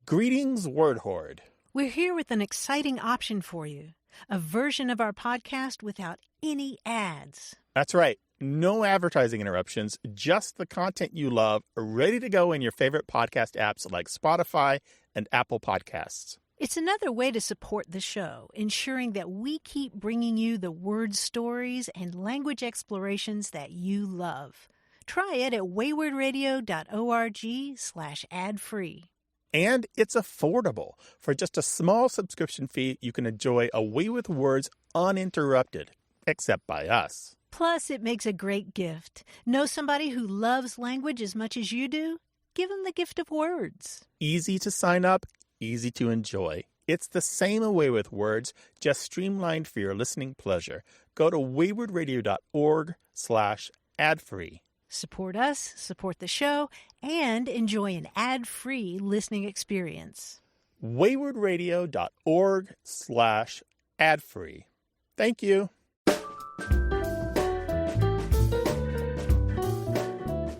Greetings, Word Horde. We're here with an exciting option for you, a version of our podcast without any ads. That's right. No advertising interruptions, just the content you love, ready to go in your favorite podcast apps like Spotify and Apple Podcasts. It's another way to support the show, ensuring that we keep bringing you the word stories and language explorations that you love. Try it at waywardradio.org/ad-free. And it's affordable. For just a small subscription fee, you can enjoy A Way with Words uninterrupted, except by us. Plus, it makes a great gift. Know somebody who loves language as much as you do? Give them the gift of words. Easy to sign up, easy to enjoy. It's the same A Way with Words, just streamlined for your listening pleasure. Go to waywardradio.org/ad-free. Support us, support the show, and enjoy an ad-free listening experience. waywardradio.org/ad-free. Thank you.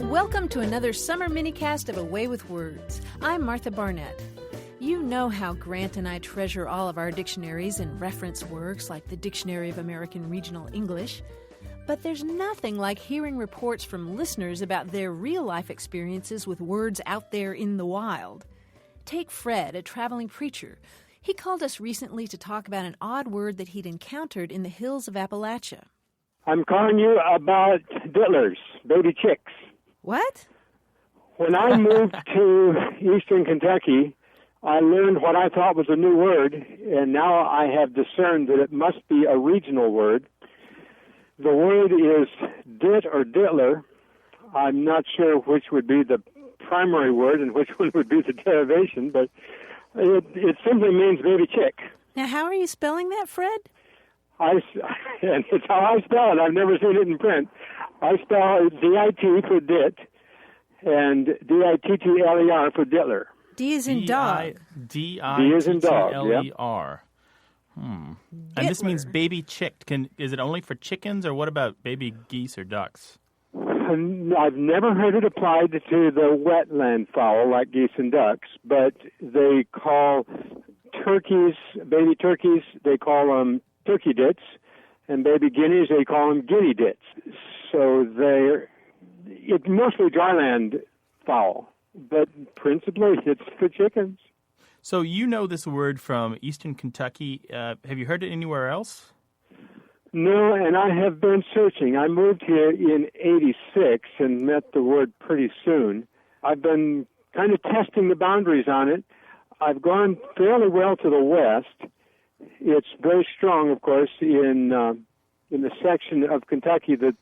Welcome to another summer minicast of A Way with Words. I'm Martha Barnett. You know how Grant and I treasure all of our dictionaries and reference works like the Dictionary of American Regional English. But there's nothing like hearing reports from listeners about their real-life experiences with words out there in the wild. Take Fred, a traveling preacher. He called us recently to talk about an odd word that he'd encountered in the hills of Appalachia. I'm calling you about dittlers, baby chicks. What? When I moved to eastern Kentucky, I learned what I thought was a new word, and now I have discerned that it must be a regional word. The word is dit or dittler. I'm not sure which would be the primary word and which one would be the derivation, but it simply means baby chick. Now, how are you spelling that, Fred? And it's how I spell it. I've never seen it in print. I spell D-I-T for dit and D-I-T-T-L-E-R for dittler. D is in dog. D-I-T-T-L-E-R. And this means baby chick. Is it only for chickens, or what about baby geese or ducks? I've never heard it applied to the wetland fowl like geese and ducks, but they call turkeys, baby turkeys, they call them turkey dits, and baby guineas, they call them guinea dits. So it's mostly dryland fowl, but principally it's for chickens. So you know this word from eastern Kentucky. Have you heard it anywhere else? No, and I have been searching. I moved here in '86 and met the word pretty soon. I've been kind of testing the boundaries on it. I've gone fairly well to the west. It's very strong, of course, in the section of Kentucky that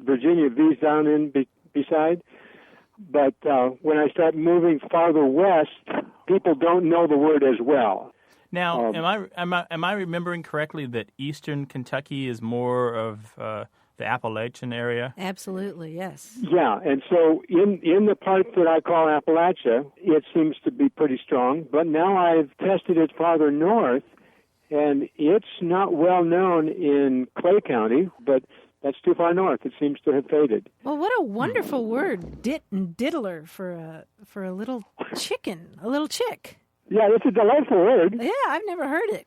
Virginia V's down in beside. But when I start moving farther west, people don't know the word as well. Now, am I remembering correctly that eastern Kentucky is more of the Appalachian area? Absolutely, yes. Yeah, and so in the part that I call Appalachia, it seems to be pretty strong. But now I've tested it farther north, and it's not well known in Clay County, but that's too far north. It seems to have faded. Well, what a wonderful word, dit and diddler, for a little chicken, a little chick. Yeah, it's a delightful word. Yeah, I've never heard it.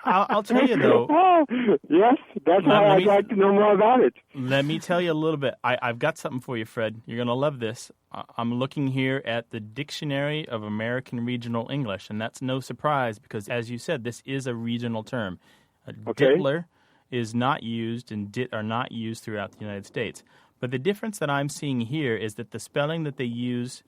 I'll tell you, though. Oh, yes, that's why I'd like to know more about it. Let me tell you a little bit. I've got something for you, Fred. You're going to love this. I'm looking here at the Dictionary of American Regional English, and that's no surprise because, as you said, this is a regional term. Dittler is not used and dit are not used throughout the United States. But the difference that I'm seeing here is that the spelling that they use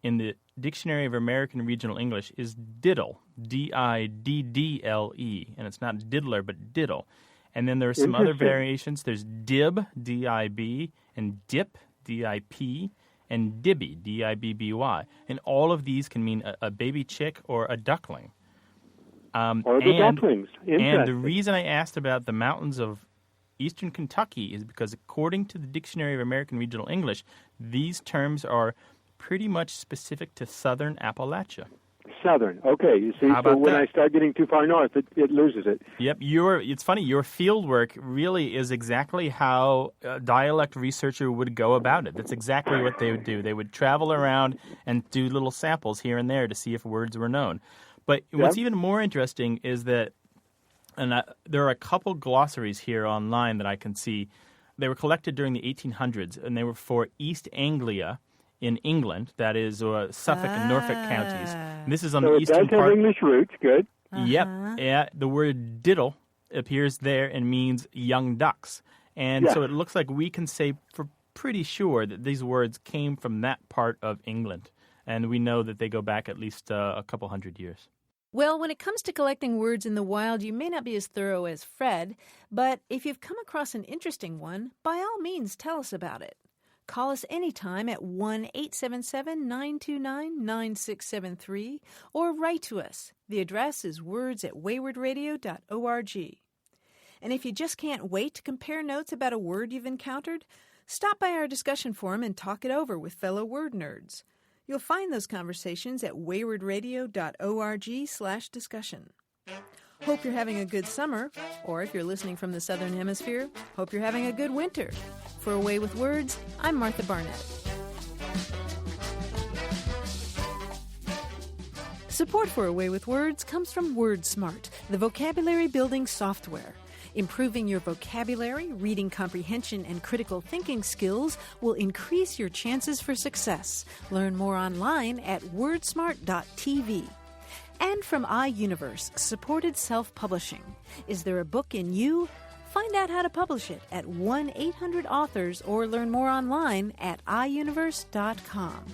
in the Dictionary of American Regional English is diddle, D-I-D-D-L-E, and it's not diddler, but diddle. And then there are some other variations. There's dib, D-I-B, and dip, D-I-P, and dibby, D-I-B-B-Y. And all of these can mean a baby chick or a duckling. Or the ducklings. And the reason I asked about the mountains of eastern Kentucky is because according to the Dictionary of American Regional English, these terms are pretty much specific to southern Appalachia. southern. Okay, you see, How so about when that? I start getting too far north, it loses it. Yep, it's funny. Your field work really is exactly how a dialect researcher would go about it. That's exactly what they would do. They would travel around and do little samples here and there to see if words were known. But what's even more interesting is that there are a couple glossaries here online that I can see. They were collected during the 1800s, and they were for East Anglia in England, that is Suffolk and Norfolk counties. And this is on So the it eastern does have part. English roots, good. Yep. Yeah, the word diddle appears there and means young ducks. And so it looks like we can say for pretty sure that these words came from that part of England. And we know that they go back at least a couple hundred years. Well, when it comes to collecting words in the wild, you may not be as thorough as Fred, but if you've come across an interesting one, by all means, tell us about it. Call us anytime at 1-877-929-9673 or write to us. The address is words@waywardradio.org. And if you just can't wait to compare notes about a word you've encountered, stop by our discussion forum and talk it over with fellow word nerds. You'll find those conversations at waywardradio.org/discussion. Hope you're having a good summer, or if you're listening from the Southern Hemisphere, hope you're having a good winter. For Away with Words, I'm Martha Barnett. Support for Away with Words comes from WordSmart, the vocabulary building software. Improving your vocabulary, reading comprehension, and critical thinking skills will increase your chances for success. Learn more online at wordsmart.tv. And from iUniverse, supported self-publishing. Is there a book in you? Find out how to publish it at 1-800-AUTHORS or learn more online at iUniverse.com.